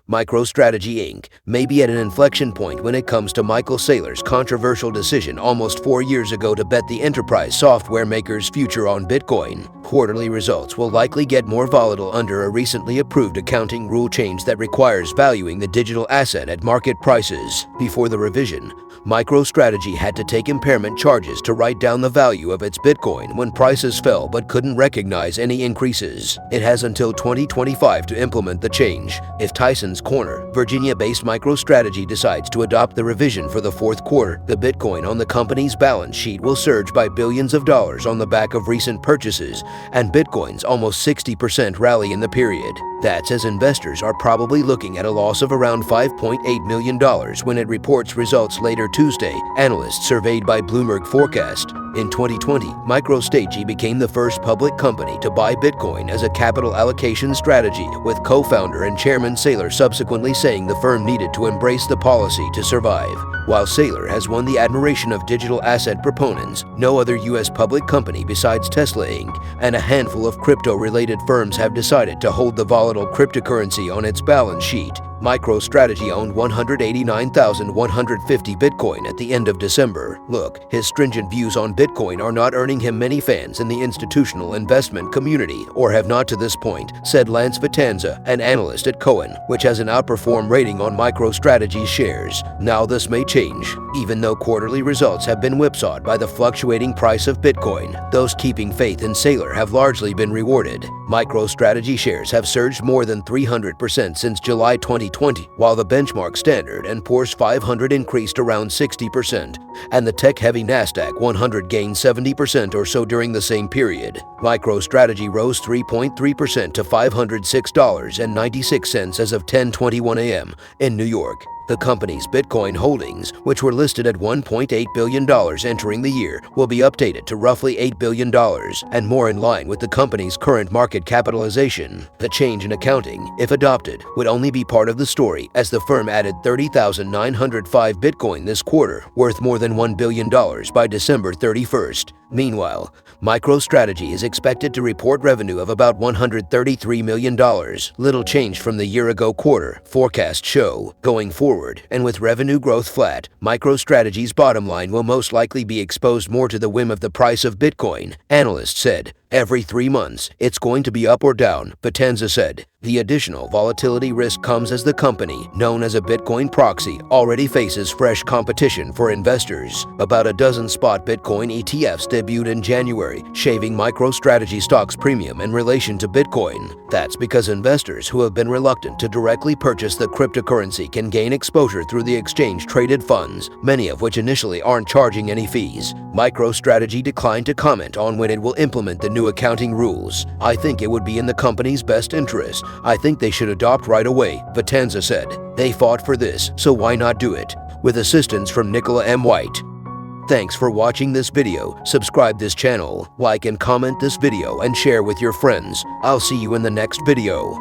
MicroStrategy Inc. may be at an inflection point when it comes to Michael Saylor's controversial decision almost 4 years ago to bet the enterprise software maker's future on Bitcoin. Quarterly results will likely get more volatile under a recently approved accounting rule change that requires valuing the digital asset at market prices. Before the revision, MicroStrategy had to take impairment charges to write down the value of its Bitcoin when prices fell but couldn't recognize any increases. It has until 2025 to implement the change. If Tyson's Corner, Virginia-based MicroStrategy decides to adopt the revision for the fourth quarter, the Bitcoin on the company's balance sheet will surge by billions of dollars on the back of recent purchases, and Bitcoin's almost 60% rally in the period. That's as investors are probably looking at a loss of around $5.8 million when it reports results later Tuesday, analysts surveyed by Bloomberg forecast. In 2020, MicroStrategy became the first public company to buy Bitcoin as a capital allocation strategy, with co-founder and chairman Saylor subsequently saying the firm needed to embrace the policy to survive. While Saylor has won the admiration of digital asset proponents, no other U.S. public company besides Tesla Inc. and a handful of crypto-related firms have decided to hold the volatile cryptocurrency on its balance sheet. MicroStrategy owned 189,150 Bitcoin at the end of December. Look, his stringent views on Bitcoin are not earning him many fans in the institutional investment community, or have not to this point, said Lance Vitanza, an analyst at Cowen, which has an outperform rating on MicroStrategy's shares. Now this may change. Even though quarterly results have been whipsawed by the fluctuating price of Bitcoin, those keeping faith in Saylor have largely been rewarded. MicroStrategy shares have surged more than 300% since July 2020, while the benchmark Standard & Poor's 500 increased around 60%, and the tech-heavy Nasdaq 100 gained 70% or so during the same period. MicroStrategy rose 3.3% to $506.96 as of 10:21 a.m. in New York. The company's Bitcoin holdings, which were listed at $1.8 billion entering the year, will be updated to roughly $8 billion, and more in line with the company's current market capitalization. The change in accounting, if adopted, would only be part of the story, as the firm added 30,905 Bitcoin this quarter, worth more than $1 billion by December 31st. Meanwhile, MicroStrategy is expected to report revenue of about $133 million, little change from the year-ago quarter, forecasts show. Going forward, and with revenue growth flat, MicroStrategy's bottom line will most likely be exposed more to the whim of the price of Bitcoin, analysts said. Every 3 months, it's going to be up or down, Vitanza said. The additional volatility risk comes as the company, known as a Bitcoin proxy, already faces fresh competition for investors. About a dozen spot Bitcoin ETFs debuted in January, shaving MicroStrategy stock's premium in relation to Bitcoin. That's because investors who have been reluctant to directly purchase the cryptocurrency can gain exposure through the exchange-traded funds, many of which initially aren't charging any fees. MicroStrategy declined to comment on when it will implement the new accounting rules. I think it would be in the company's best interest. I think they should adopt right away, Vitanza said. They fought for this, so why not do it? With assistance from Nicola M. White. Thanks for watching this video. Subscribe this channel, like and comment this video, and share with your friends. I'll see you in the next video.